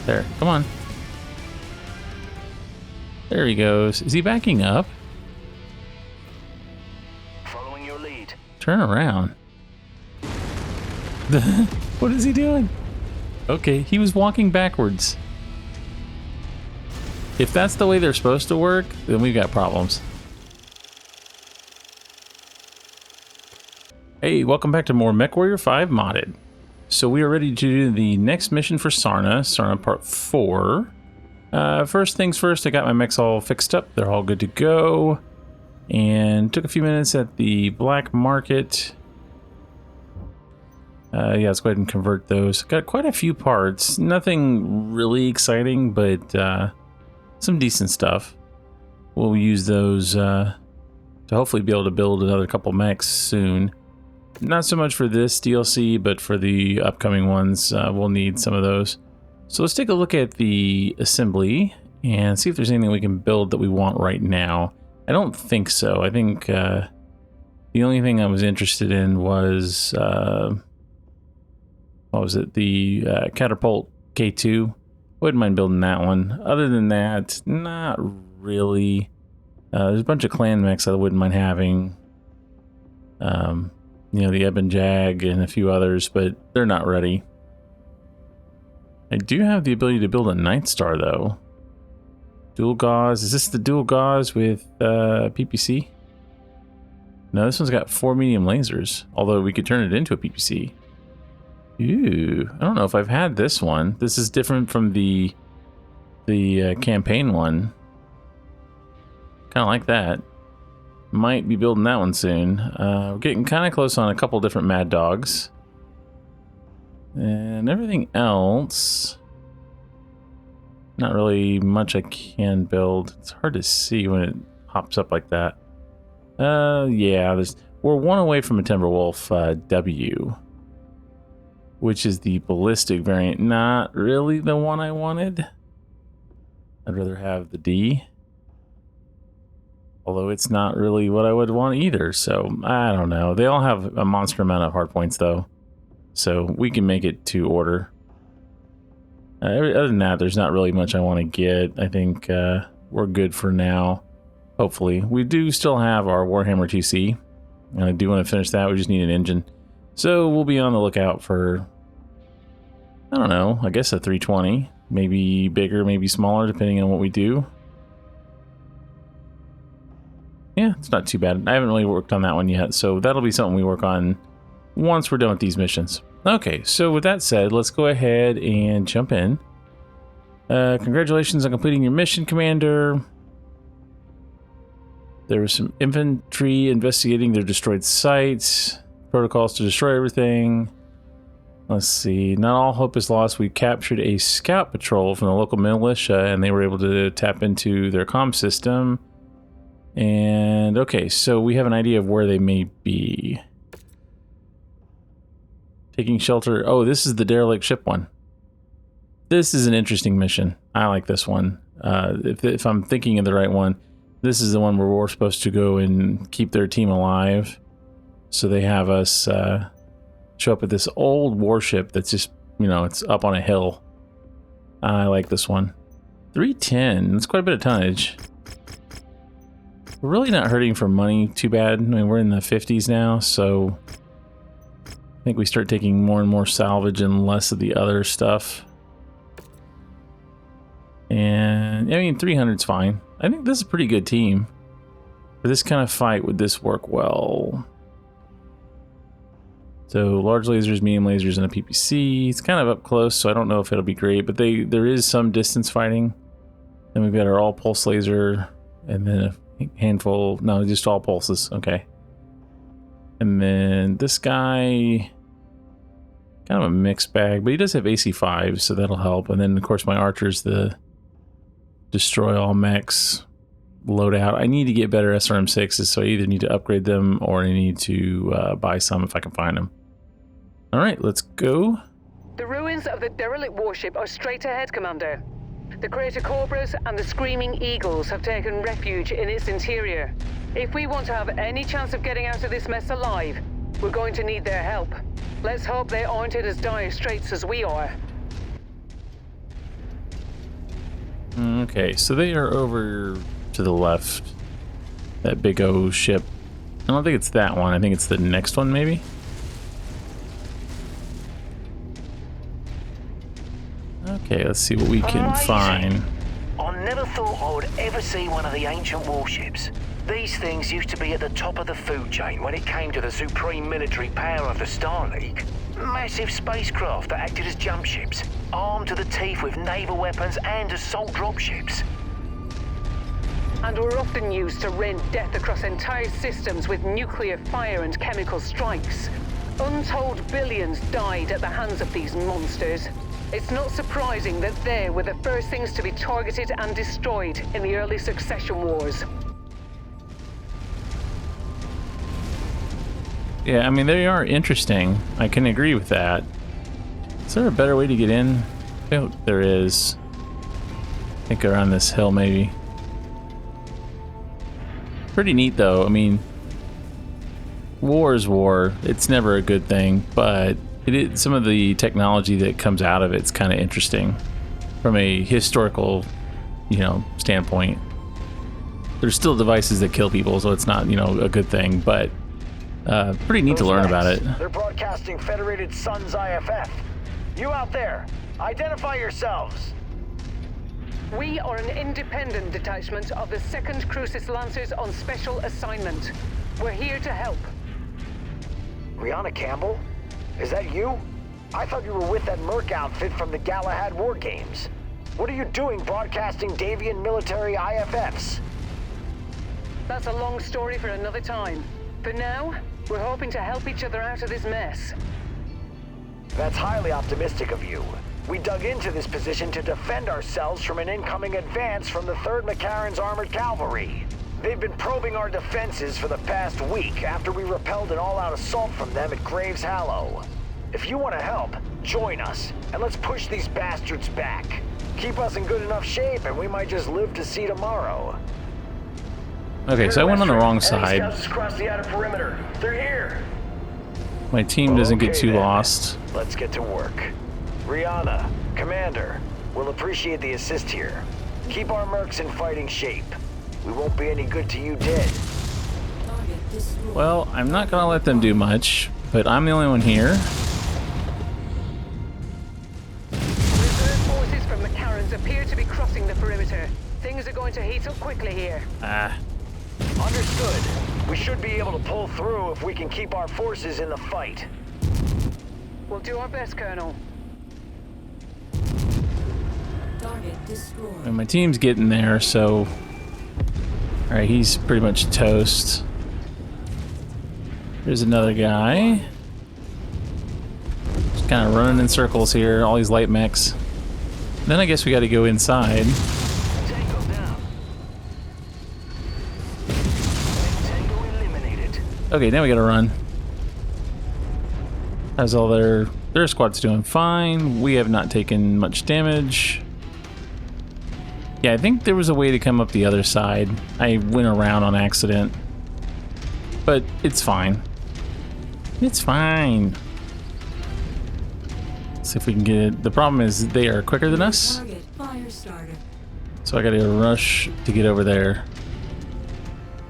There, come on. There he goes. Is he backing up? Following your lead. Turn around. What is he doing? Okay, he was walking backwards. If that's the way they're supposed to work, then we've got problems. Hey, welcome back to more MechWarrior 5 Modded. So we are ready to do the next mission for Sarna Part 4. First things first, I got my mechs all fixed up. They're all good to go. And took a few minutes at the black market. Yeah, let's go ahead and convert those. Got quite a few parts. Nothing really exciting, but some decent stuff. We'll use those to hopefully be able to build another couple mechs soon. Not so much for this DLC, but for the upcoming ones, we'll need some of those. So let's take a look at the assembly and see if there's anything we can build that we want right now. I don't think so. I think the only thing I was interested in was, what was it? The Catapult K2. Wouldn't mind building that one. Other than that, not really. There's a bunch of clan mechs I wouldn't mind having. You know, the Ebb and Jag and a few others, but they're not ready. I do have the ability to build a Night Star, though. Dual gauze. Is this the dual gauze with PPC? No, this one's got 4 medium lasers, although we could turn it into a PPC. Ooh, I don't know if I've had this one. This is different from the campaign one. Kind of like that. Might be building that one soon. We're getting kind of close on a couple different Mad Dogs. And everything else, not really much I can build. It's hard to see when it pops up like that. Yeah, we're one away from a Timberwolf W, which is the ballistic variant. Not really the one I wanted. I'd rather have the D. Although it's not really what I would want either, so I don't know. They all have a monster amount of hard points, though. So we can make it to order. Other than that, there's not really much I want to get. I think we're good for now. Hopefully. We do still have our Warhammer 2C. And I do want to finish that. We just need an engine. So we'll be on the lookout for, I don't know, I guess a 320. Maybe bigger, maybe smaller, depending on what we do. Yeah, it's not too bad. I haven't really worked on that one yet, so that'll be something we work on once we're done with these missions. Okay, so with that said, let's go ahead and jump in. Congratulations on completing your mission, Commander. There was some infantry investigating their destroyed sites. Protocols to destroy everything. Let's see. Not all hope is lost. We captured a scout patrol from the local militia, and they were able to tap into their comm system. And okay, so we have an idea of where they may be. Taking shelter. Oh, this is the derelict ship one. This is an interesting mission. I like this one. If I'm thinking of the right one, this is the one where we're supposed to go and keep their team alive. So they have us show up at this old warship that's just, you know, it's up on a hill. I like this one. 310. That's quite a bit of tonnage. We're really not hurting for money too bad. I mean, we're in the 50s now, so I think we start taking more and more salvage and less of the other stuff. And, I mean, 300's fine. I think this is a pretty good team. For this kind of fight, would this work well? So, large lasers, medium lasers, and a PPC. It's kind of up close, so I don't know if it'll be great, but there is some distance fighting. Then we've got our all-pulse laser, and then a handful, no, just all pulses, okay. And then this guy, kind of a mixed bag, but he does have AC5, so that'll help. And then, of course, my archer's the destroy all mechs loadout. I need to get better SRM6s, so I either need to upgrade them or I need to buy some if I can find them. All right, let's go. The ruins of the derelict warship are straight ahead, Commander. The Crater Cobras and the Screaming Eagles have taken refuge in its interior. If we want to have any chance of getting out of this mess alive, we're going to need their help. Let's hope they aren't in as dire straits as we are. Okay, so they are over to the left. That big O ship. I don't think it's that one. I think it's the next one, maybe? Okay, let's see what we can Amazing. find. I never thought I would ever see one of the ancient warships. These things used to be at the top of the food chain when it came to the supreme military power of the Star League. Massive spacecraft that acted as jump ships, armed to the teeth with naval weapons and assault dropships. And were often used to rain death across entire systems with nuclear fire and chemical strikes. Untold billions died at the hands of these monsters. It's not surprising that they were the first things to be targeted and destroyed in the early succession wars. Yeah, I mean, they are interesting. I can agree with that. Is there a better way to get in? I think there is. I think around this hill, maybe. Pretty neat, though. I mean, war is war. It's never a good thing, but some of the technology that comes out of it's kind of interesting from a historical, standpoint. There's still devices that kill people, so it's not, a good thing, but pretty neat to learn about it. They're broadcasting Federated Suns IFF. You out there, identify yourselves. We are an independent detachment of the 2nd Crucis Lancers on special assignment. We're here to help. Rihanna Campbell? Is that you? I thought you were with that Merc outfit from the Galahad War Games. What are you doing broadcasting Davian military IFFs? That's a long story for another time. For now, we're hoping to help each other out of this mess. That's highly optimistic of you. We dug into this position to defend ourselves from an incoming advance from the 3rd McCarran's Armored Cavalry. They've been probing our defenses for the past week after we repelled an all-out assault from them at Graves Hallow. If you want to help, join us, and let's push these bastards back. Keep us in good enough shape, and we might just live to see tomorrow. Okay, so I went on the wrong side. Scouts across the outer perimeter. They're here. My team doesn't get Okay, too then. lost. Let's get to work. Rihanna, Commander, we'll appreciate the assist here. Keep our mercs in fighting shape. We won't be any good to you dead. Well, I'm not gonna let them do much, but I'm the only one here. Reserve forces from McCarran's appear to be crossing the perimeter. Things are going to heat up quickly here. Understood. We should be able to pull through if we can keep our forces in the fight. We'll do our best, Colonel. And my team's getting there, so... Alright, he's pretty much toast. There's another guy. Just kind of running in circles here, all these light mechs. Then I guess we got to go inside. Tango down. Tango eliminated. Okay, now we got to run. How's all their squad's doing? Fine. We have not taken much damage. Yeah, I think there was a way to come up the other side. I went around on accident. But it's fine. It's fine. Let's see if we can get it. The problem is they are quicker than us. So I gotta rush to get over there.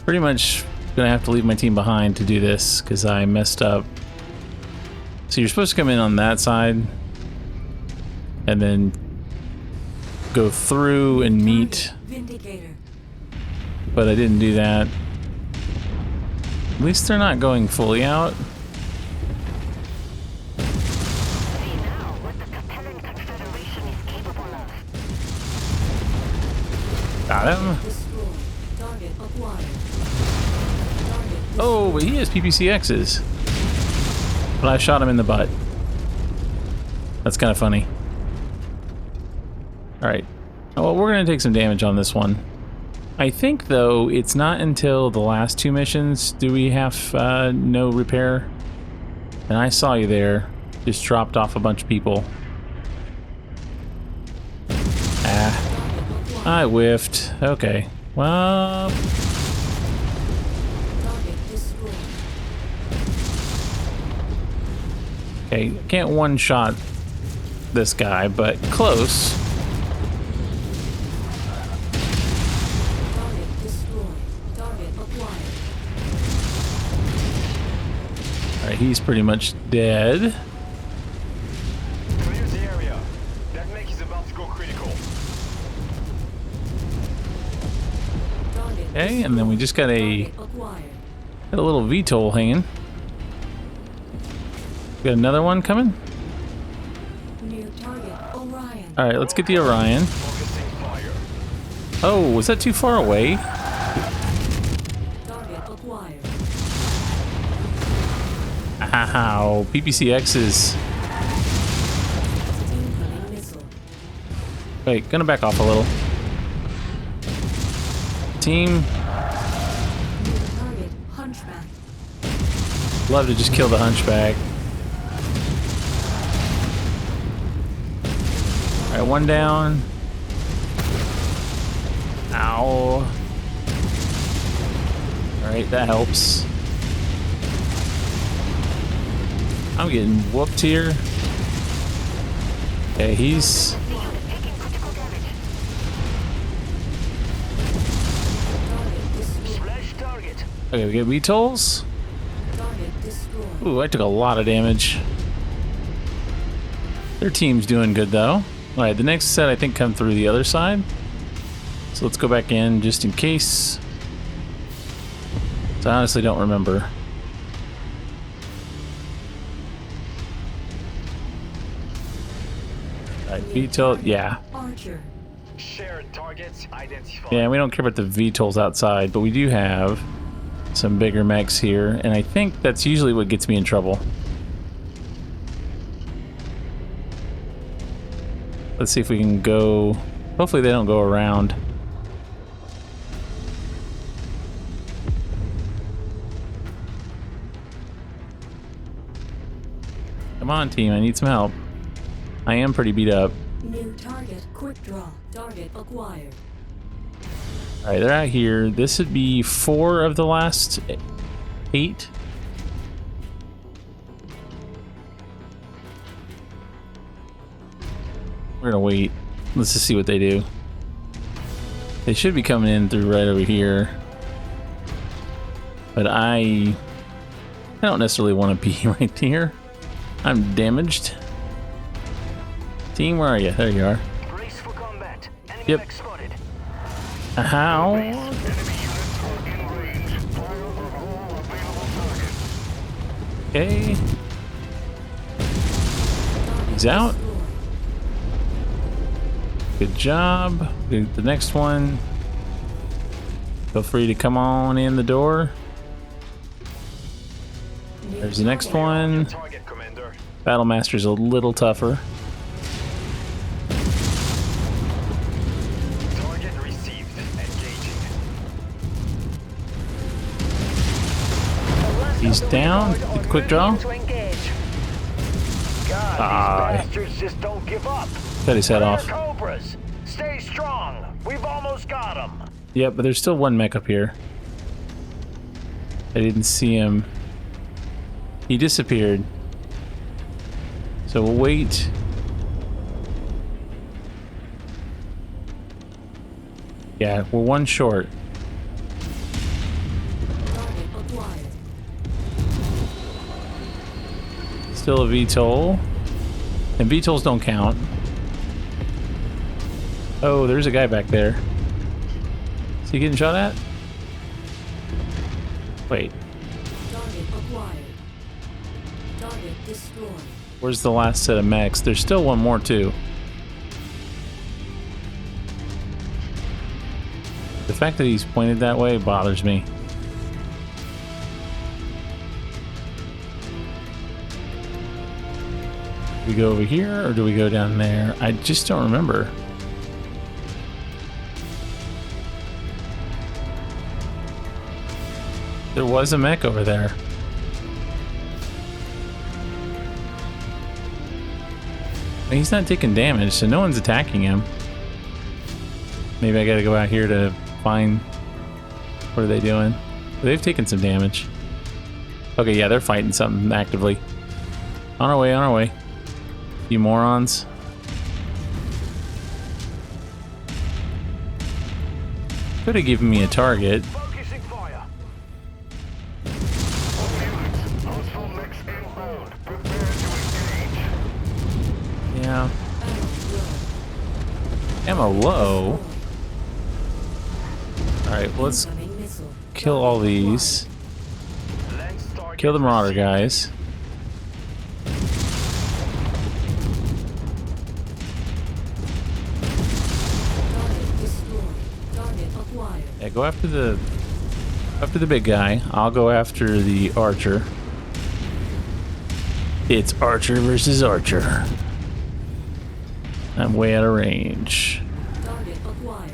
Pretty much gonna have to leave my team behind to do this because I messed up. So you're supposed to come in on that side and then go through and meet, but I didn't do that. At least they're not going fully out. See now what the Capellan Confederation is capable of. Got him. Oh, but he has PPCXs. But I shot him in the butt. That's kind of funny. Alright. Oh, well, we're going to take some damage on this one. I think, though, it's not until the last 2 missions do we have no repair. And I saw you there. Just dropped off a bunch of people. Ah. I whiffed. Okay. Well... Okay, can't one-shot this guy, but close. he's pretty much dead. Clear the area. That mech is about to go critical. Okay, and then we just got a little VTOL hanging. Got another one coming. All right, let's get the Orion. Focusing fire. Oh, was that too far away? Ow, PPCX is... Wait, gonna back off a little. Team. Love to just kill the Hunchback. Alright, one down. Ow. Alright, that helps. I'm getting whooped here. Okay, he's... Okay, we get VTOLs. Ooh, I took a lot of damage. Their team's doing good though. Alright, the next set I think come through the other side. So let's go back in just in case. So I honestly don't remember. Alright, VTOL, yeah. Shared targets identified. Yeah, we don't care about the VTOLs outside, but we do have some bigger mechs here, and I think that's usually what gets me in trouble. Let's see if we can go... Hopefully they don't go around. Come on, team, I need some help. I am pretty beat up. New target, quick draw. Target acquired. Alright, they're out here. This would be 4 of the last 8. We're gonna wait. Let's just see what they do. They should be coming in through right over here. But I don't necessarily want to be right here. I'm damaged. Team, where are you? There you are. Brace for combat. Enemy Yep. mech spotted. How? Enemy units are in range. Fire on all available targets. Okay. He's out. Good job. The next one. Feel free to come on in the door. There's the next one. Target, Commander. Battlemaster's a little tougher. Target received. Engaging. He's down. Quick draw. To engage. God, these bastards just don't give up. Cut his head off. Crater Cobras, stay strong. We've almost got them. Yep, but there's still one mech up here. I didn't see him. He disappeared. So we'll wait. Yeah, we're one short. Still a VTOL. And VTOLs don't count. Oh, there's a guy back there. Is he getting shot at? Wait. Target acquired. Target destroyed. Where's the last set of mechs? There's still one more too. The fact that he's pointed that way bothers me. Do we go over here or do we go down there? I just don't remember. There was a mech over there. He's not taking damage, so no one's attacking him. Maybe I gotta go out here to find... What are they doing? They've taken some damage. Okay, yeah, they're fighting something actively. On our way, on our way. You morons. Could have given me a target. Focusing fire. All units, hostile mechs Ammo low. Alright, well, let's Incoming missile. kill all these. Kill the Marauder guys. Target destroyed. Target acquired. Yeah, go after the big guy. I'll go after the archer. It's archer versus archer. I'm way out of range. Target acquired.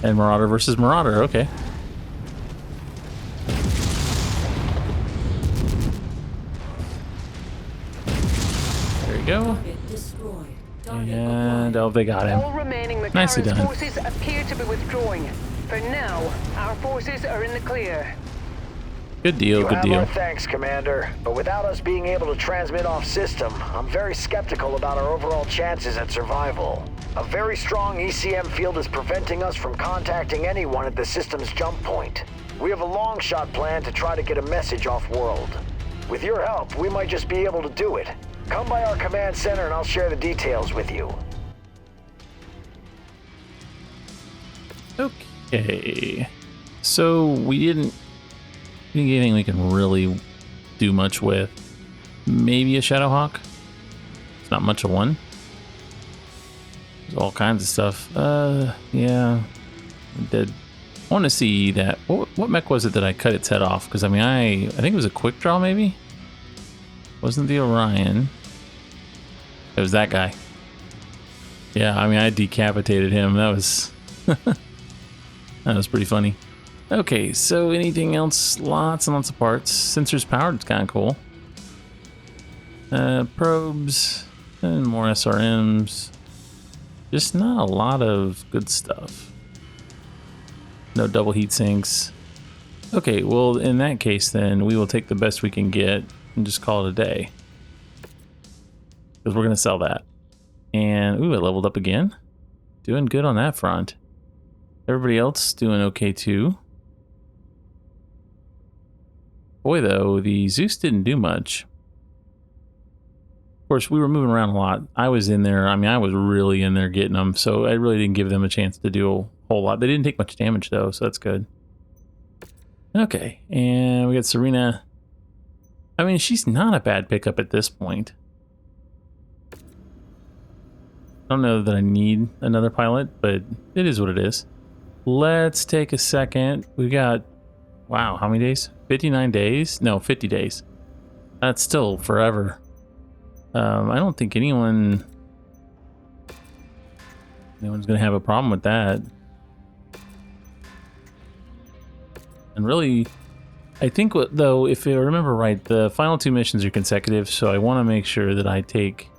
And Marauder versus Marauder, okay. There you go. Target destroyed. Target And acquired. oh, they got him. All remaining Nicely McLaren's done. forces appear to be withdrawing. For now, our forces are in the clear. Good deal, You good have deal. our thanks, Commander. But without us being able to transmit off system, I'm very skeptical about our overall chances at survival. A very strong ECM field is preventing us from contacting anyone at the system's jump point. We have a long shot plan to try to get a message off-world. With your help, we might just be able to do it. Come by our command center and I'll share the details with you. Okay. So we didn't get anything we can really do much with. Maybe a Shadowhawk. It's not much of one. There's all kinds of stuff. Yeah. Dead. I want to see that. What mech was it that I cut its head off? Because I mean, I think it was a quick draw, maybe. Wasn't the Orion? It was that guy. Yeah, I mean, I decapitated him. That was that was pretty funny. Okay, so anything else? Lots and lots of parts. Sensors powered. It's kind of cool. Probes and more SRMs. Just not a lot of good stuff. No double heat sinks. Okay, well, in that case, then we will take the best we can get and just call it a day. Because we're going to sell that. And, ooh, it leveled up again. Doing good on that front. Everybody else doing okay, too. Boy, though, the Zeus didn't do much. Of course, we were moving around a lot. I was in there. I mean, I was really in there getting them. So I really didn't give them a chance to do a whole lot. They didn't take much damage, though, so that's good. Okay, and we got Serena. I mean, she's not a bad pickup at this point. I don't know that I need another pilot, but it is what it is. Let's take a second. We got, wow, how many days? 59 days? No, 50 days. That's still forever. I don't think anyone's going to have a problem with that. And really, I think though, if I remember right, the final two missions are consecutive, so I want to make sure that I take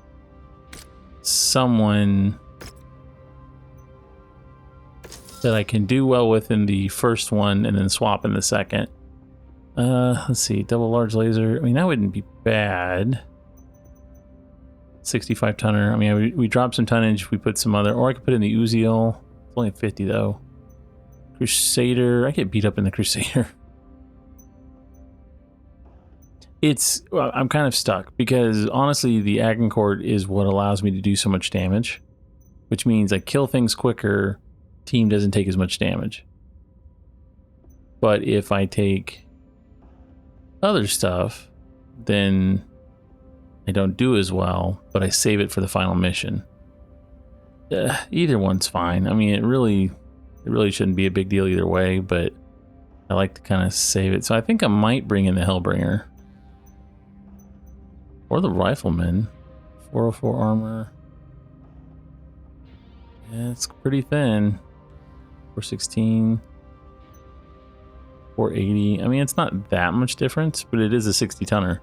someone that I can do well with in the first one and then swap in the second. Let's see, double large laser. I mean, that wouldn't be bad. 65 tonner. I mean, we dropped some tonnage. We put some other, or I could put in the Uziel. It's only 50 though. Crusader. I get beat up in the Crusader. Well, I'm kind of stuck because honestly, the Agincourt is what allows me to do so much damage, which means I kill things quicker. Team doesn't take as much damage. But if I take other stuff, then I don't do as well, but I save it for the final mission. Either one's fine. I mean, it really shouldn't be a big deal either way, but I like to kind of save it. So I think I might bring in the Hellbringer. Or the Rifleman. 404 armor. Yeah, it's pretty thin. 416. 480. I mean, it's not that much difference, but it is a 60 tonner.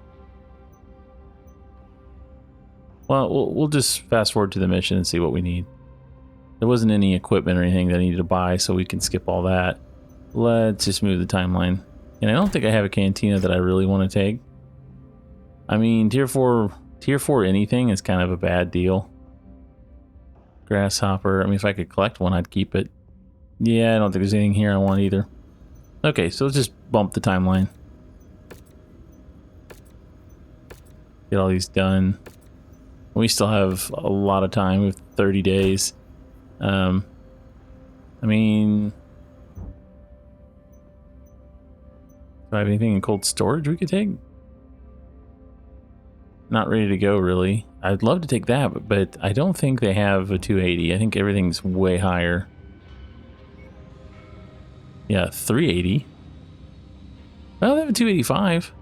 Well, we'll just fast forward to the mission and see what we need. There wasn't any equipment or anything that I needed to buy, so we can skip all that. Let's just move the timeline. And I don't think I have a cantina that I really want to take. I mean, tier 4 anything is kind of a bad deal. Grasshopper. I mean, if I could collect one, I'd keep it. Yeah, I don't think there's anything here I want either. Okay, so let's just bump the timeline. Get all these done. We still have a lot of time. We have 30 days. I mean, do I have anything in cold storage we could take? Not ready to go, really. I'd love to take that, but I don't think they have a 280. I think everything's way higher. Yeah, 380. Well, they have a 285.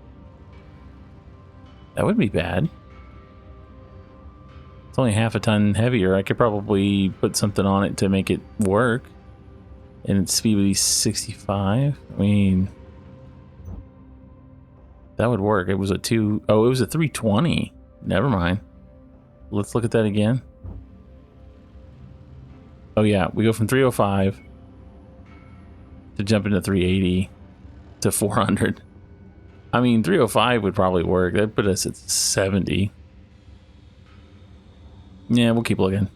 That wouldn't be bad. It's only half a ton heavier. I could probably put something on it to make it work. And its speed would be 65. I mean, that would work. It was a it was a 320. Never mind. Let's look at that again. Oh yeah, we go from 305 to jump into 380 to 400. I mean, 305 would probably work. That'd put us at 70. Yeah, we'll keep looking.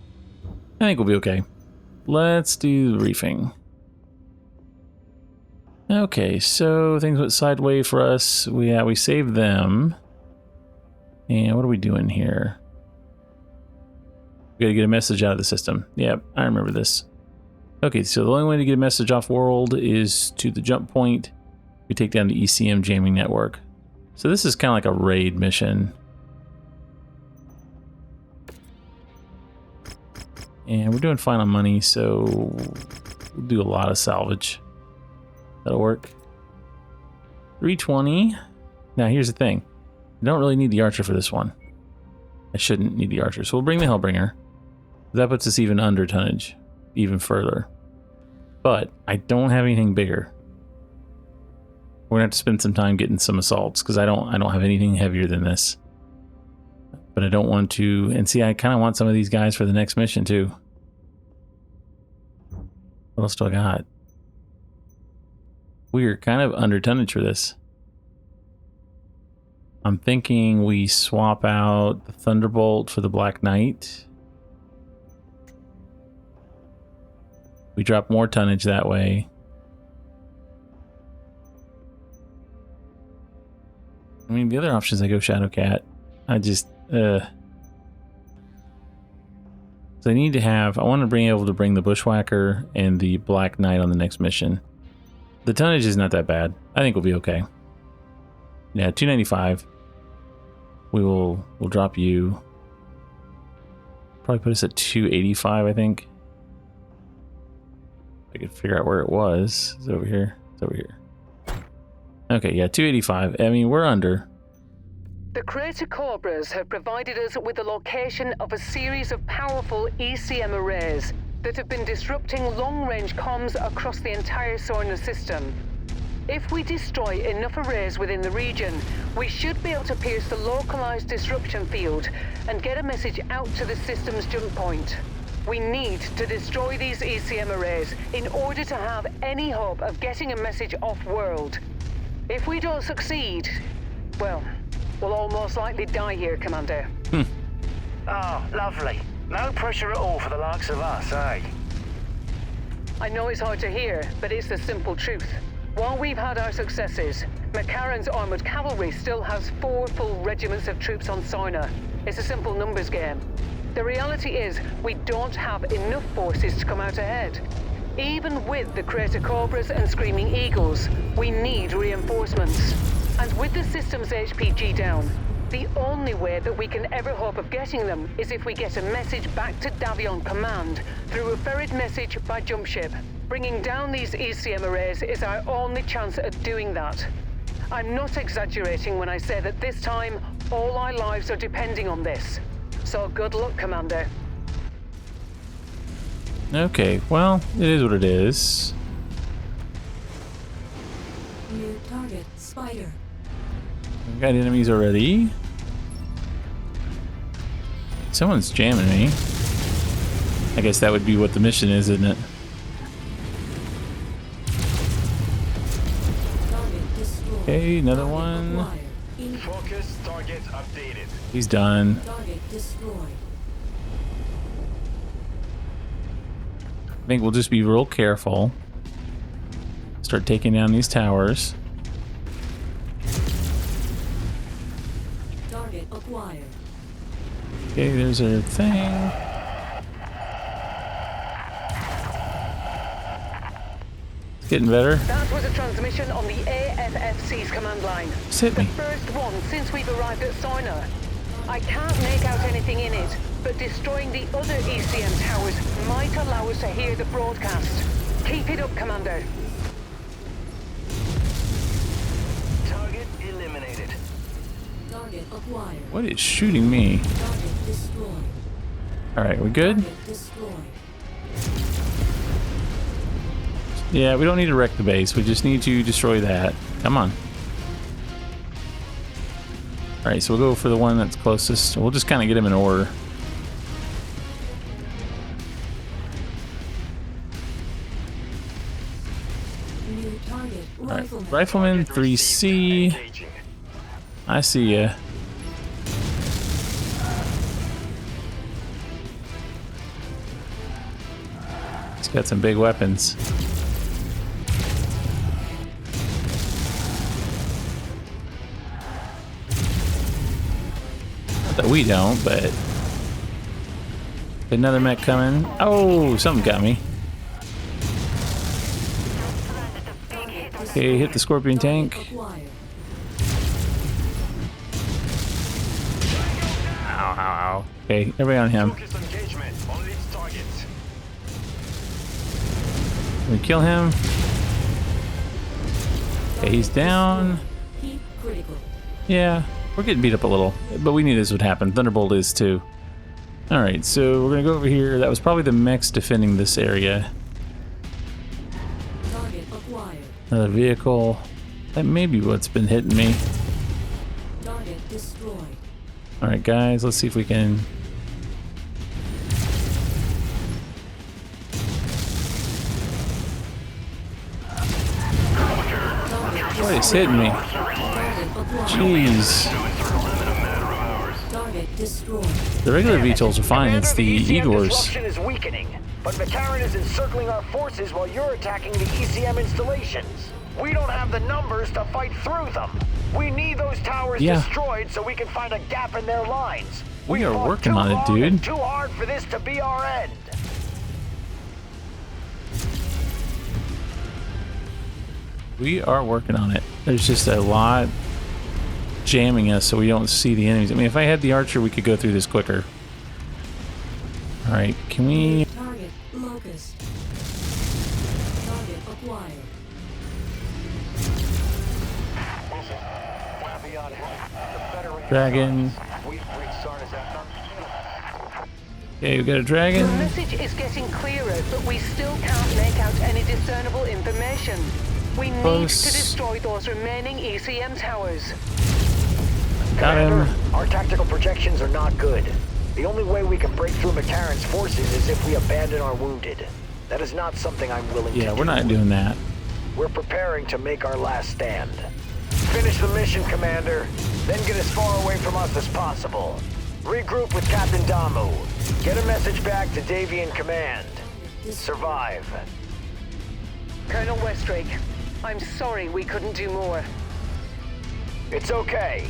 I think we'll be okay. Let's do the reefing. Okay, so things went sideways for us. We saved them. And what are we doing here? We gotta get a message out of the system. Yep, I remember this. Okay, so the only way to get a message off world is to the jump point. We take down the ECM jamming network. So this is kind of like a raid mission. And we're doing fine on money, so we'll do a lot of salvage. That'll work. 320. Now here's the thing. I don't really need the archer for this one. I shouldn't need the archer. So we'll bring the Hellbringer. That puts us even under tonnage. Even further. But I don't have anything bigger. We're gonna have to spend some time getting some assaults because I don't have anything heavier than this. But I don't want to, and see, I kind of want some of these guys for the next mission too. What else do I got? We're kind of under tonnage for this. I'm thinking we swap out the Thunderbolt for the Black Knight. We drop more tonnage that way. I mean, the other option is I go Shadowcat. I just, so I need to have, I want to be able to bring the Bushwhacker and the Black Knight on the next mission. The tonnage is not that bad. I think we'll be okay. Yeah, 295. We'll drop you. Probably put us at 285, I think. I could figure out where it was. Is it over here? It's over here. Okay, yeah, 285. I mean, we're under. The Crater Cobras have provided us with the location of a series of powerful ECM arrays that have been disrupting long-range comms across the entire Sarna system. If we destroy enough arrays within the region, we should be able to pierce the localized disruption field and get a message out to the system's jump point. We need to destroy these ECM arrays in order to have any hope of getting a message off-world. If we don't succeed, well, we'll all most likely die here, Commander. Oh, lovely. No pressure at all for the likes of us, eh? I know it's hard to hear, but it's the simple truth. While we've had our successes, McCarran's armored cavalry still has 4 full regiments of troops on Sarna. It's a simple numbers game. The reality is, we don't have enough forces to come out ahead. Even with the Crater Cobras and Screaming Eagles, we need reinforcements. And with the system's HPG down, the only way that we can ever hope of getting them is if we get a message back to Davion Command through a ferried message by jump ship. Bringing down these ECM arrays is our only chance at doing that. I'm not exaggerating when I say that this time, all our lives are depending on this. So good luck, Commander. Okay, well, it is what it is. New target, Spider. We've got enemies already. Someone's jamming me. I guess that would be what the mission is, isn't it? Target destroyed. Okay, another Target one. acquired. Focus target updated. He's done. Target destroyed. I think we'll just be real careful. Start taking down these towers. Target acquired. Okay, there's our thing. Getting better. That was a transmission on the AFFC's command line. Just hit The me. first one since we've arrived at Sarna. I can't make out anything in it, but destroying the other ECM towers might allow us to hear the broadcast. Keep it up, Commander. Target eliminated. Target acquired. What is shooting me? Target destroyed. All right, we good? Target destroyed. Yeah, we don't need to wreck the base. We just need to destroy that. Come on. All right, so we'll go for the one that's closest. We'll just kind of get them in order. New target. All right, Rifleman. Rifleman 3C. Engaging. I see ya. He's got some big weapons. Not that we don't, but another mech coming. Oh, something got me. Okay, hit the Scorpion tank. Acquired. Ow, ow, ow. Okay, everybody on him. Focus engagement on these targets. We kill him. Okay, he's down. Heat critical. Yeah, we're getting beat up a little, but we knew this would happen. Thunderbolt is too. All right, so we're gonna go over here. That was probably the mechs defending this area. Target acquired. Another vehicle. That may be what's been hitting me. Target destroyed. All right, guys, let's see if we can. What is hitting me? Target acquired. Jeez. Target destroyed. The regular VTOLs are fine. It's the ECM Igors. disruption is weakening, but McCarran is encircling our forces while you're attacking the ECM installations. We don't have the numbers to fight through them. We need those towers Yeah. destroyed so we can find a gap in their lines. We are fought working too on it, long dude. and too hard for this to be our end. We are working on it. There's just a lot jamming us so we don't see the enemies. I mean, if I had the archer, we could go through this quicker. All right, can we... Target locust. Target acquired. Beyond help, the Federation Dragon. We've reached Sarna's outcome. Okay, we got a The dragon. message is getting clearer, but we still can't make out any discernible information. We need Close. to destroy those remaining ECM towers. Got Commander, him. our tactical projections are not good. The only way we can break through McCarran's forces is if we abandon our wounded. That is not something I'm willing to do. Yeah, we're not doing that. We're preparing to make our last stand. Finish the mission, Commander, then get as far away from us as possible. Regroup with Captain Damu. Get a message back to Davy in command. Survive. Colonel Westrick, I'm sorry we couldn't do more. It's okay.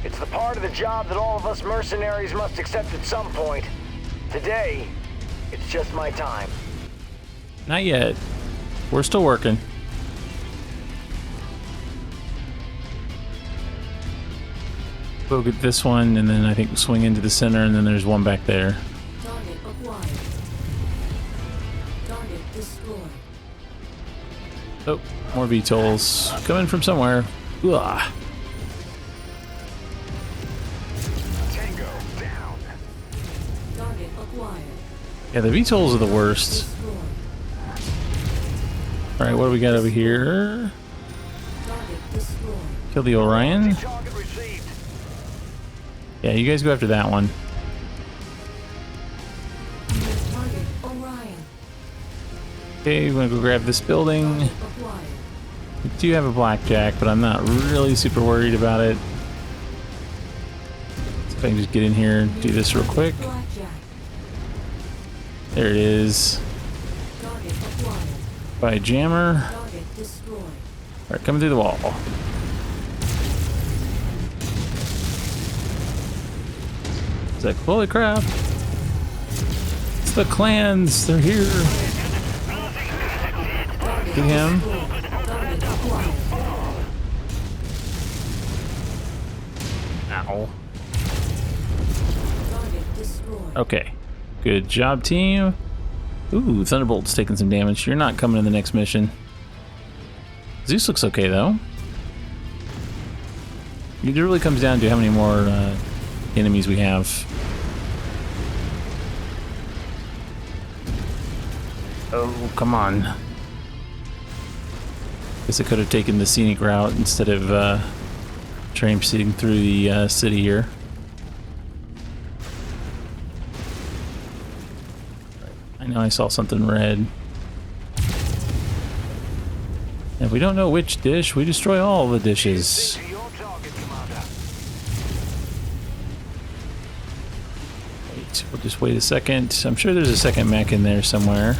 It's the part of the job that all of us mercenaries must accept at some point. Today, it's just my time. Not yet. We're still working. We'll get this one, and then I think swing into the center, and then there's one back there. Target acquired. Target destroyed. Oh, more VTOLs coming from somewhere. Ugh. Tango down. Target acquired. Yeah, the VTOLs are the worst. Destroyed. All right, what do we got over here? Target destroyed. Kill the Orion. Target received. Yeah, you guys go after that one. New target Orion. Okay, we're gonna go grab this building. Acquired. We do have a blackjack, but I'm not really super worried about it. So if I can just get in here and do this real quick. Blackjack. There it is. Target acquired. By jammer. Target destroyed. All right, coming through the wall. It's like, holy crap. It's the clans. They're here. Target Get him. Target acquired. Ow. Target destroyed. Okay. Good job, team. Ooh, Thunderbolt's taking some damage. You're not coming in the next mission. Zeus looks okay, though. It really comes down to how many more enemies we have. Oh, come on. Guess I could have taken the scenic route instead of traipsing through the city here. I know I saw something red. And if we don't know which dish, we destroy all the dishes. Into your target, Commander. Wait, we'll just wait a second. I'm sure there's a second mech in there somewhere.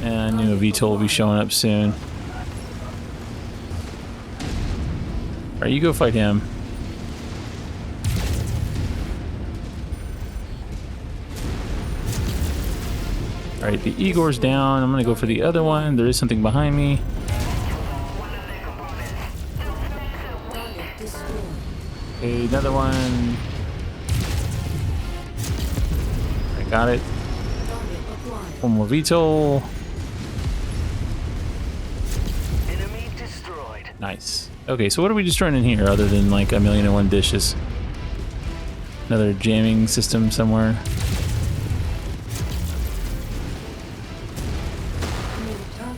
And I knew a VTOL will be showing up soon. Alright, you go fight him. Alright, the Igor's down. I'm gonna go for the other one. There is something behind me. Target destroyed. Okay, another one. I got it. Target acquired. One more VTOL. Enemy destroyed. Nice. Okay, so what are we destroying in here other than like 1,000,001 dishes? Another jamming system somewhere.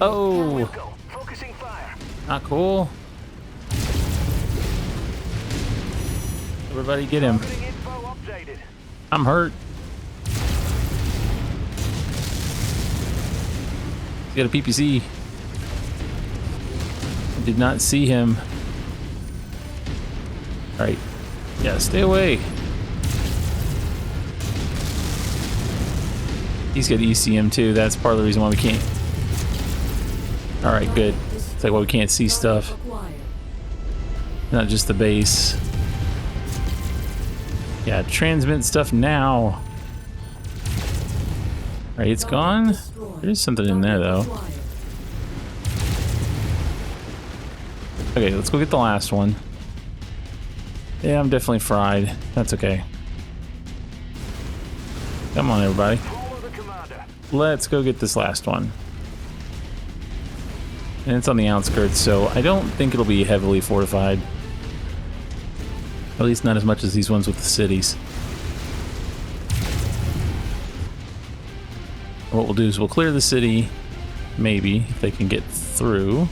Oh, Go. Focusing fire. not cool. Everybody get him. Targeting info updated. I'm hurt. He's got a PPC. I did not see him. Alright. Yeah, stay away. He's got ECM too. That's part of the reason why we can't. Alright, good. It's like why we can't see stuff. Acquired. Not just the base. Yeah, transmit stuff now. Alright, it's gone. There's something in there though. Acquired. Okay, let's go get the last one. Yeah, I'm definitely fried. That's okay. Come on, everybody. Follow the commander. Let's go get this last one. And it's on the outskirts, so I don't think it'll be heavily fortified. At least not as much as these ones with the cities. What we'll do is we'll clear the city, maybe, if they can get through.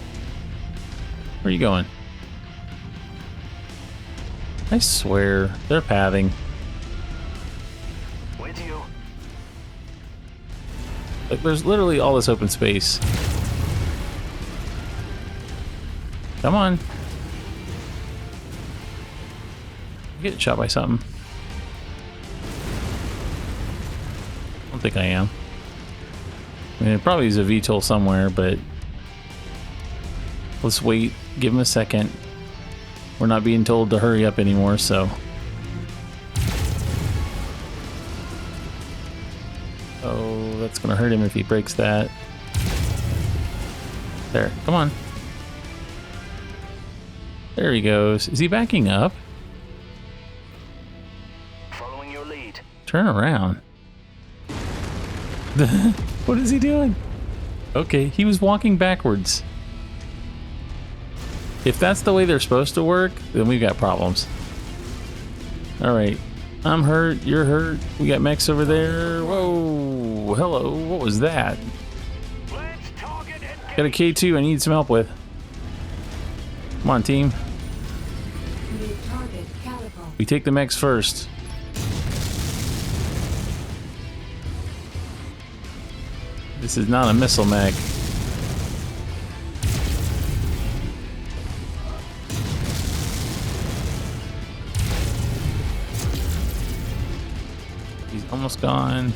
Where are you going? I swear, they're pathing. With you. Like, there's literally all this open space. Come on. Get shot by something. I don't think I am. I mean, it probably is a VTOL somewhere, but let's wait. Give him a second. We're not being told to hurry up anymore, so. Oh, that's gonna hurt him if he breaks that. There, come on. There he goes. Is he backing up? Following your lead. Turn around. What is he doing? Okay, he was walking backwards. If that's the way they're supposed to work, then we've got problems. Alright. I'm hurt, you're hurt. We got mechs over there. Whoa, hello, what was that? Let's target and Got a K2 I need some help with. Come on, team. New target catapult. We take the mechs first. This is not a missile mech. He's almost gone.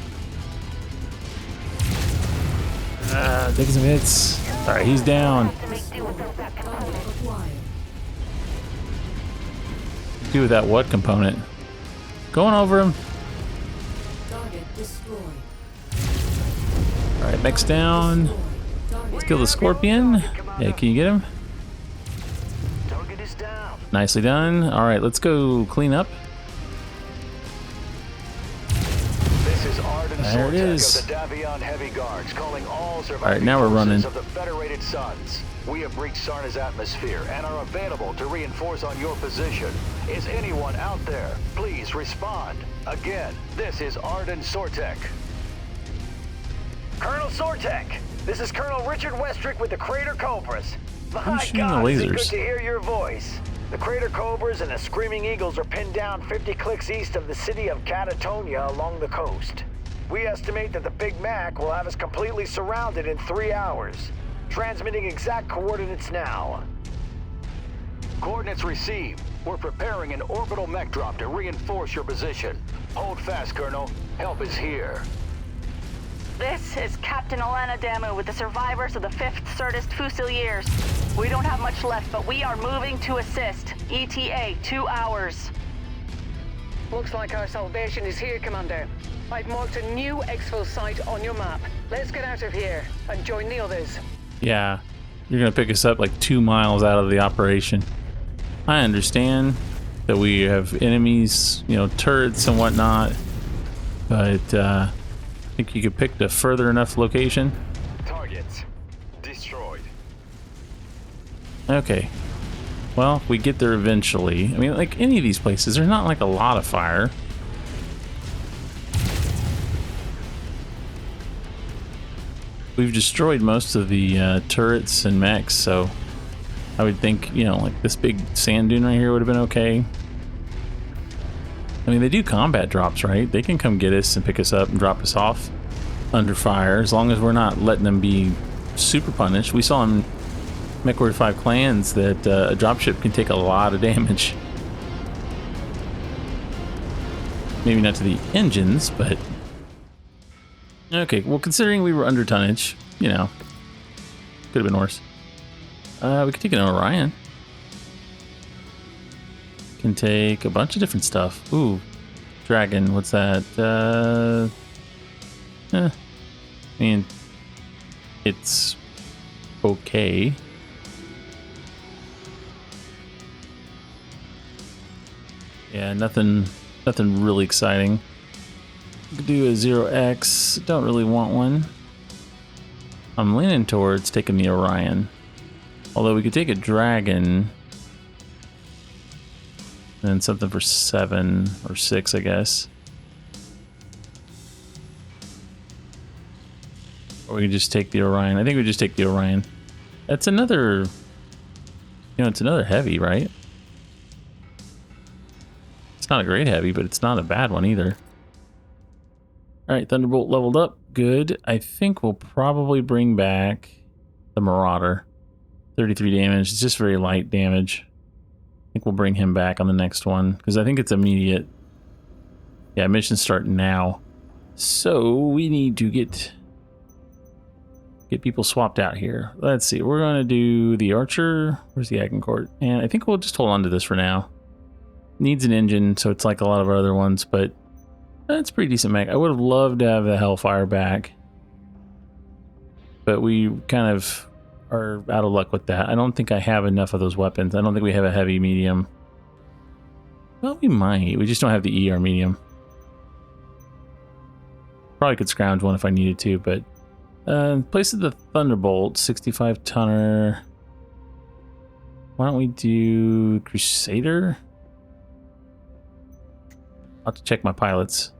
Taking some hits. Alright, he's down. Target acquired. Do with that what component? Going over him. Destroyed. All right, mech's down. Let's kill the Scorpion. Yeah, can you get him? Target is down. Nicely done. All right, let's go clean up. This is Arden There it is. of the Davion Heavy Guards, calling all surviving All right, now we're running. forces of the Federated Suns. We have breached Sarna's atmosphere and are available to reinforce on your position. Is anyone out there? Please respond. Again, this is Arden Sortek. Colonel Sortek, this is Colonel Richard Westrick with the Crater Cobras. My shooting the God, it's lasers? good to hear your voice. The Crater Cobras and the Screaming Eagles are pinned down 50 clicks east of the city of Catatonia along the coast. We estimate that the Big Mac will have us completely surrounded in 3 hours. Transmitting exact coordinates now. Coordinates received. We're preparing an orbital mech drop to reinforce your position. Hold fast, Colonel. Help is here. This is Captain Alana Damu with the survivors of the 5th Certist Fusiliers. We don't have much left, but we are moving to assist. ETA 2 hours. Looks like our salvation is here, Commander. I've marked a new exfil site on your map. Let's get out of here and join the others. Yeah, you're gonna pick us up like 2 miles out of the operation. I understand that we have enemies, you know, turrets and whatnot, but I think you could pick a further enough location. Targets destroyed. Okay. Well, we get there eventually. I mean, like any of these places, there's not like a lot of fire. We've destroyed most of the turrets and mechs, so I would think, you know, like this big sand dune right here would have been okay. I mean, they do combat drops, right? They can come get us and pick us up and drop us off under fire, as long as we're not letting them be super punished. We saw in MechWarrior 5 Clans that a dropship can take a lot of damage. Maybe not to the engines, but... Okay, well, considering we were under tonnage, you know, could have been worse. We could take an Orion. Can take a bunch of different stuff. Ooh, Dragon, what's that? I mean, it's okay. Yeah, nothing really exciting. We could do a 0X. Don't really want one. I'm leaning towards taking the Orion. Although we could take a Dragon. And something for 7 or 6, I guess. Or we could just take the Orion. I think we just take the Orion. That's another... You know, it's another heavy, right? It's not a great heavy, but it's not a bad one either. Alright, Thunderbolt leveled up. Good. I think we'll probably bring back the Marauder. 33 damage. It's just very light damage. I think we'll bring him back on the next one, because I think it's immediate. Yeah, missions start now. So we need to get people swapped out here. Let's see. We're going to do the Archer. Where's the Agincourt? And I think we'll just hold on to this for now. Needs an engine, so it's like a lot of our other ones, but that's pretty decent mech. I would have loved to have the Hellfire back, but we kind of are out of luck with that. I don't think I have enough of those weapons. I don't think we have a heavy medium. Well, we might. We just don't have the ER medium. Probably could scrounge one if I needed to, but in place of the Thunderbolt, 65 tonner. Why don't we do Crusader? I'll have to check my pilots.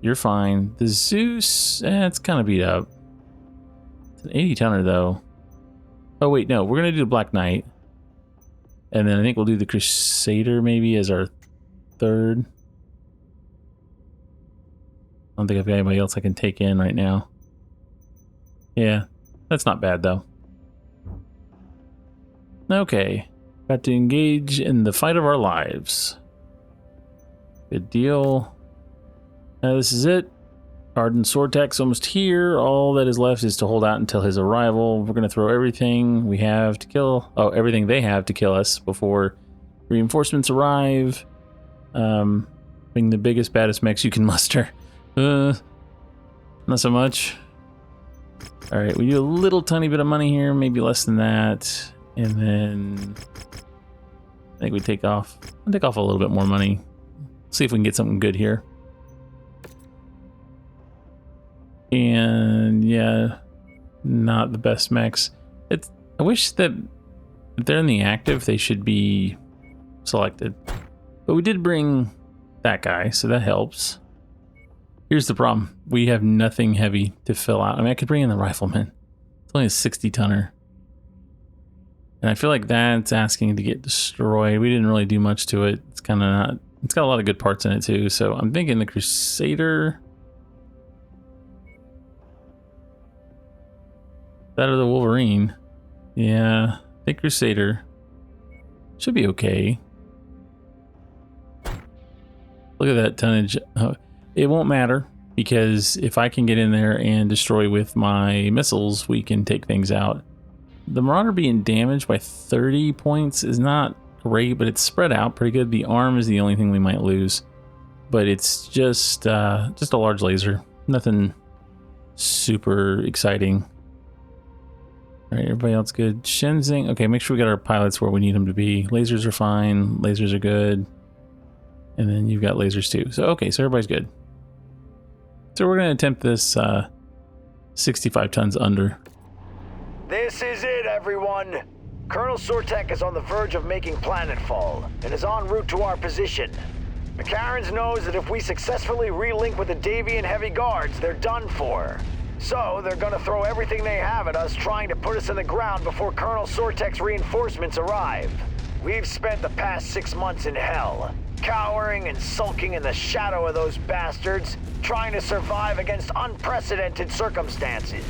You're fine. The Zeus, it's kind of beat up. It's an 80 tonner though. Oh wait, no, we're gonna do the Black Knight. And then I think we'll do the Crusader maybe as our third. I don't think I've got anybody else I can take in right now. Yeah, that's not bad though. Okay, got to engage in the fight of our lives. Good deal. This is it. Arden Sortek's almost here. All that is left is to hold out until his arrival. We're going to throw everything we have to kill. Oh, everything they have to kill us before reinforcements arrive. Bring the biggest, baddest mechs you can muster. Not so much. All right, we do a little tiny bit of money here, maybe less than that, and then I think we take off. I'll take off a little bit more money. See if we can get something good here. And yeah, not the best mechs. I wish that if they're in the active, they should be selected. But we did bring that guy, so that helps. Here's the problem. We have nothing heavy to fill out. I mean, I could bring in the rifleman. It's only a 60-tonner. And I feel like that's asking to get destroyed. We didn't really do much to it. It's kind of not... It's got a lot of good parts in it, too. So I'm thinking the Crusader... That or the Wolverine. Yeah, I think Crusader. Should be okay. Look at that tonnage. Oh, it won't matter, because if I can get in there and destroy with my missiles, we can take things out. The Marauder being damaged by 30 points is not great, but it's spread out pretty good. The arm is the only thing we might lose, but it's just a large laser. Nothing super exciting. All right, everybody else good. Shenzing. Okay, make sure we got our pilots where we need them to be. Lasers are fine. Lasers are good. And then you've got lasers too. So, okay, so everybody's good. So we're going to attempt this 65 tons under. This is it, everyone. Colonel Westrick is on the verge of making planetfall and is en route to our position. McCarran's knows that if we successfully relink with the Davian heavy guards, they're done for. So they're gonna throw everything they have at us trying to put us in the ground before Colonel Westrick's reinforcements arrive. We've spent the past 6 months in hell, cowering and sulking in the shadow of those bastards, trying to survive against unprecedented circumstances.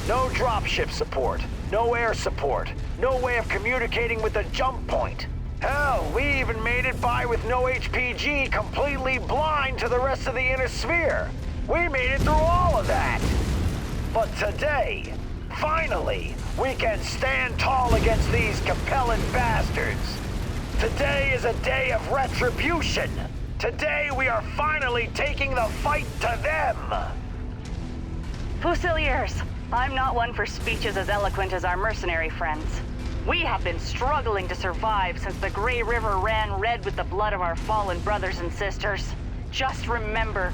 No dropship support, no air support, no way of communicating with the jump point. Hell, we even made it by with no HPG, completely blind to the rest of the inner sphere. We made it through all of that. But today, finally, we can stand tall against these compelling bastards. Today is a day of retribution. Today we are finally taking the fight to them. Fusiliers, I'm not one for speeches as eloquent as our mercenary friends. We have been struggling to survive since the Grey River ran red with the blood of our fallen brothers and sisters. Just remember,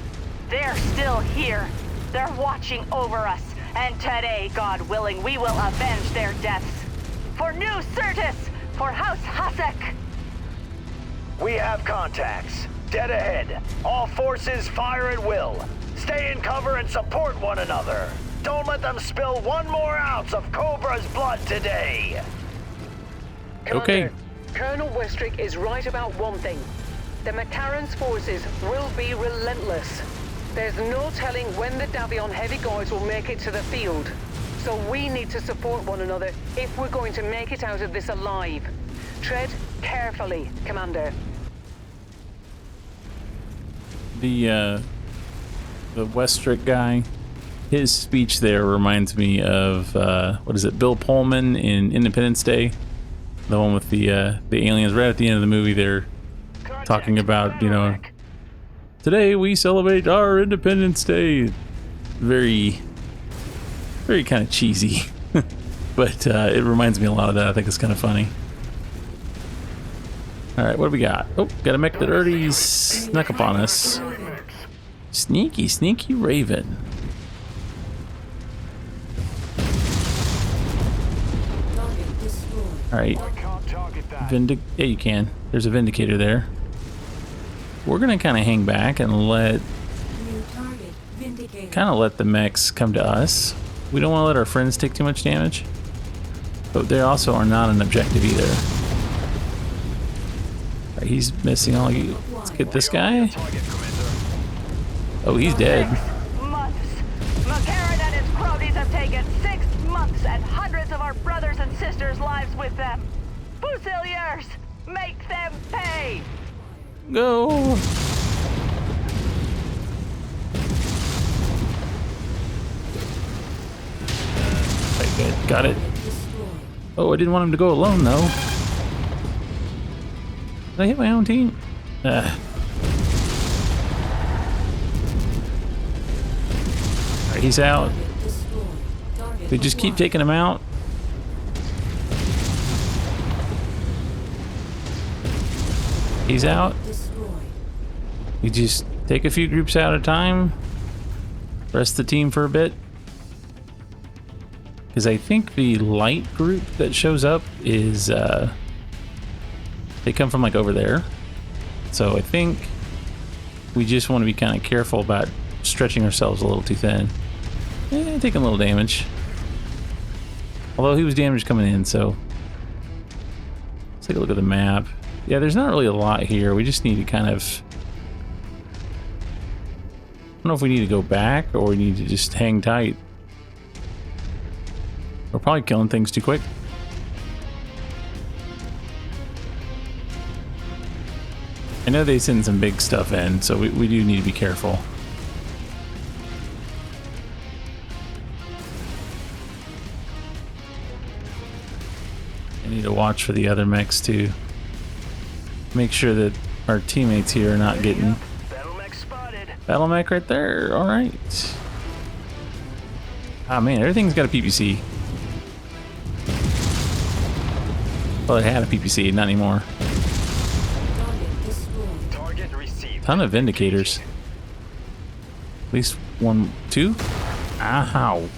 they're still here. They're watching over us. And today, God willing, we will avenge their deaths. For New Certus, for House Hasek. We have contacts. Dead ahead. All forces fire at will. Stay in cover and support one another. Don't let them spill one more ounce of Cobra's blood today. Okay. Commander, Colonel Westrick is right about one thing. The McCarran's forces will be relentless. There's no telling when the Davion heavy guards will make it to the field. So we need to support one another if we're going to make it out of this alive. Tread carefully, Commander. The Westrick guy, his speech there reminds me of, what is it, Bill Pullman in Independence Day? The one with the aliens right at the end of the movie. They're talking about, you know, today we celebrate our Independence Day. Very kind of cheesy, but it reminds me a lot of that. I think it's kind of funny. All right, what do we got? Oh, got a mech that already snuck up on us. Sneaky, sneaky Raven. Target destroyed. All right, yeah, you can. There's a Vindicator there. We're gonna kind of hang back and let New target vindicated. let the mechs come to us. We don't want to let our friends take too much damage, but they also are not an objective either. All right, he's missing all you. Let's get this guy. Oh, he's dead. 6 months. McCarran and his cronies have taken 6 months and hundreds of our brothers and sisters' lives with them. Fusiliers, make them pay. Go. Right, good. Got it. Destroyed. Oh, I didn't want him to go alone though. Did I hit my own team? He's out. Target destroyed. Target They just keep acquired. taking him out. He's out. Destroyed. You just take a few groups out at a time. Rest the team for a bit. Because I think the light group that shows up is, they come from like over there. So I think we just want to be kind of careful about stretching ourselves a little too thin. Taking a little damage. Although he was damaged coming in, so let's take a look at the map. Yeah, there's not really a lot here. We just need to kind of... I don't know if we need to go back or we need to just hang tight. We're probably killing things too quick. I know they send some big stuff in, so we do need to be careful. I need to watch for the other mechs too. Make sure that our teammates here are not getting... BattleMech spotted. BattleMech right there, alright. Ah man, everything's got a PPC. Well, it had a PPC, not anymore. Target destroyed. Target received. Ton of Vindicators. At least one, two? Ow.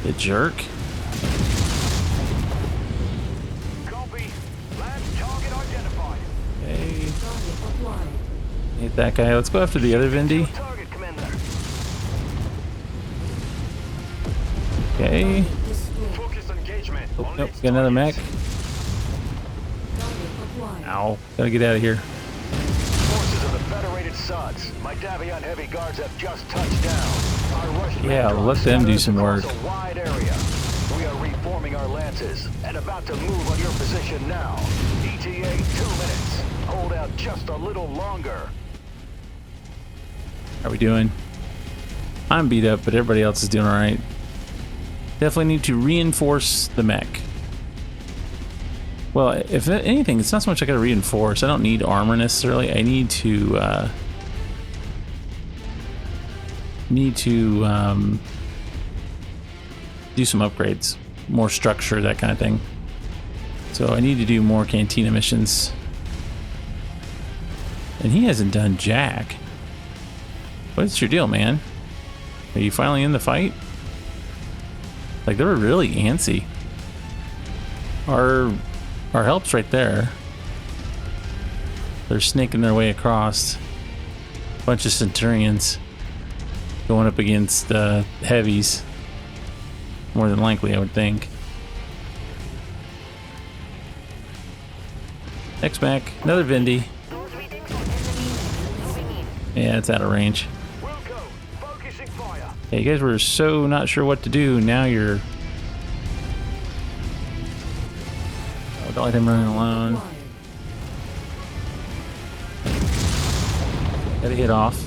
The jerk. Copy. Last target identified. Okay. Target acquired. Hit that guy. Let's go after the other Vindy. Target, Commander. Okay. Destroyed. Focus engagement. Oh, on nope, its got another mech. targets. Target acquired. Ow. Gotta get out of here. Forces of the Federated Suds. My Davion heavy guards have just touched down. Our rush Yeah, drops let them do some across work. a wide area. We are reforming our lances and about to move on your position now. ETA 2 minutes. Hold out just a little longer. How are we doing? I'm beat up, but everybody else is doing alright. Definitely need to reinforce the mech. Well, if anything, it's not so much I gotta reinforce. I don't need armor necessarily. I need to do some upgrades, more structure, that kind of thing. So I need to do more cantina missions. And he hasn't done jack. What's your deal, man? Are you finally in the fight? Like, they were really antsy. Our help's right there. They're snaking their way across. Bunch of Centurions going up against heavies. More than likely, I would think. Next mech, another Vindy. Yeah, it's out of range. We'll go. Focusing fire. Hey, you guys were so not sure what to do. Now you're... Oh, don't let him run alone. Acquired. Gotta hit off.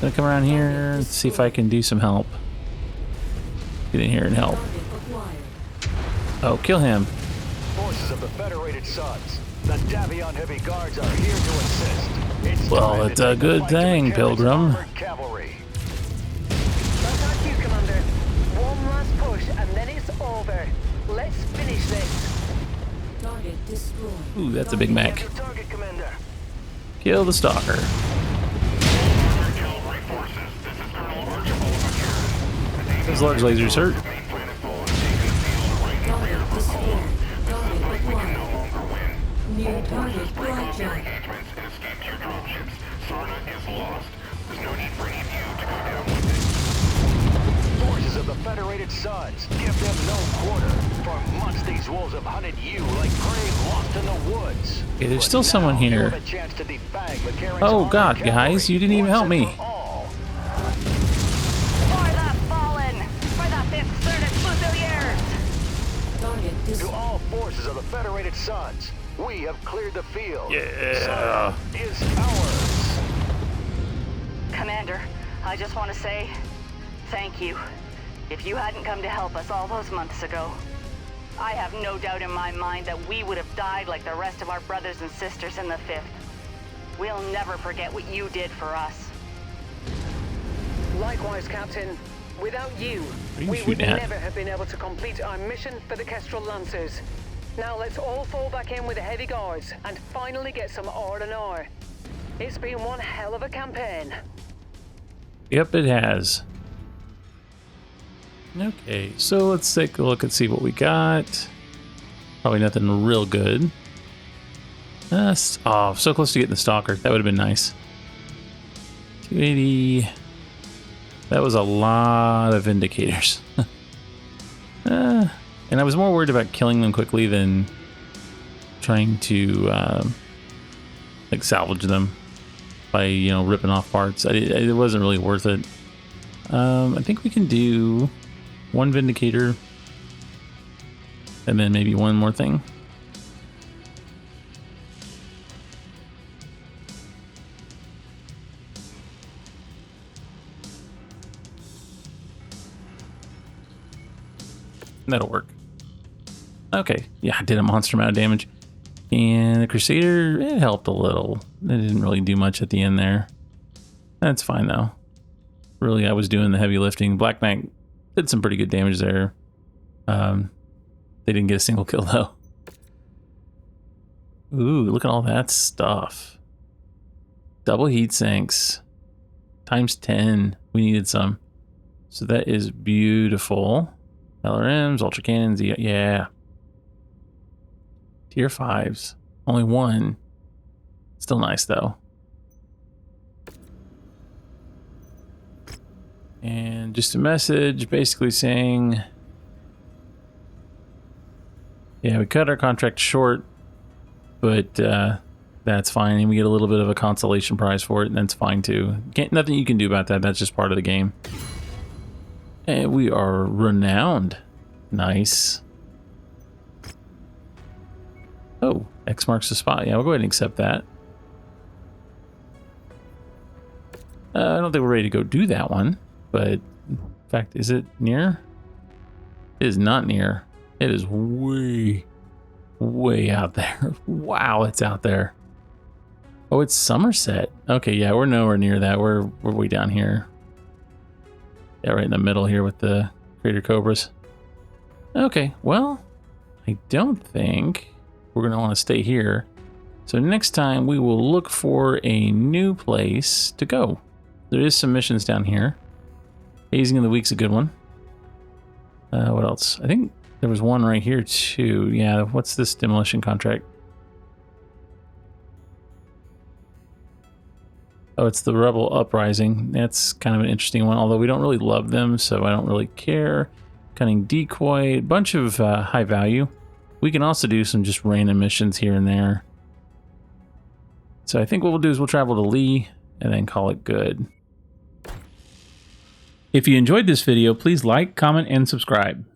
Gonna come around here and see if I can do some help. Get in here and help. Target acquired. Oh, kill him. Forces of the Federated Suds. The Davion heavy guards are here to assist. It's Well, time it's to a take the good fight to thing, McCarran's Pilgrim. armored cavalry. That's our cue, Commander. One last push and then it's over. Let's finish this. Target destroyed. Ooh, that's a big mech. Your target, Commander. Kill the stalker. Those large lasers hurt. Target destroyed. Target acquired. New target blackjack. Forces of the Federated Suds. Give them no quarter. For months these wolves have hunted you like prey lost in the woods. Okay, there's But still someone now you here. have a chance to defang McCarran's Oh, armored God, cavalry guys, you didn't even help once me. and for all. For the fallen! For the Fifth Fusiliers! Target To destroyed. all forces of the Federated Suds, we have cleared the field. Yeah. Sarna is ours. Commander, I just want to say thank you. If you hadn't come to help us all those months ago, I have no doubt in my mind that we would have died like the rest of our brothers and sisters in the 5th. We'll never forget what you did for us. Likewise, Captain. Without you, What are you we would shooting at? never have been able to complete our mission for the Kestrel Lancers. Now let's all fall back in with the heavy guards and finally get some R&R. It's been one hell of a campaign. Yep, it has. Okay, so let's take a look and see what we got. Probably nothing real good. Oh, so close to getting the Stalker. That would have been nice. 280. That was a lot of Vindicators. And I was more worried about killing them quickly than trying to like salvage them by, you know, ripping off parts. It wasn't really worth it. I think we can do one Vindicator and then maybe one more thing. That'll work. Okay, yeah, I did a monster amount of damage. And the Crusader, it helped a little. It didn't really do much at the end there. That's fine though. Really, I was doing the heavy lifting. Black Knight did some pretty good damage there. They didn't get a single kill though. Ooh, look at all that stuff. Double heat sinks. Times 10. We needed some. So that is beautiful. LRMs, Ultra Cannons, yeah. Tier 5s. Only one. Still nice though. And just a message basically saying, yeah, we cut our contract short, but that's fine. And we get a little bit of a consolation prize for it, and that's fine too. Nothing you can do about that. That's just part of the game. And we are renowned. Nice. Oh, X marks the spot. Yeah, we'll go ahead and accept that. I don't think we're ready to go do that one, but in fact, is it near? It is not near. It is way, way out there. Wow, it's out there. Oh, it's Somerset. Okay, yeah, we're nowhere near that. We're way down here. Yeah, right in the middle here with the Crater Cobras. Okay, well, I don't think we're going to want to stay here. So next time we will look for a new place to go. There is some missions down here. Hazing of the Week's a good one. What else? I think there was one right here too. Yeah, what's this demolition contract? Oh, it's the Rebel Uprising. That's kind of an interesting one, although we don't really love them, so I don't really care. Cunning Decoy, a bunch of high value. We can also do some just random missions here and there. So I think what we'll do is we'll travel to Lee and then call it good. If you enjoyed this video, please like, comment, and subscribe.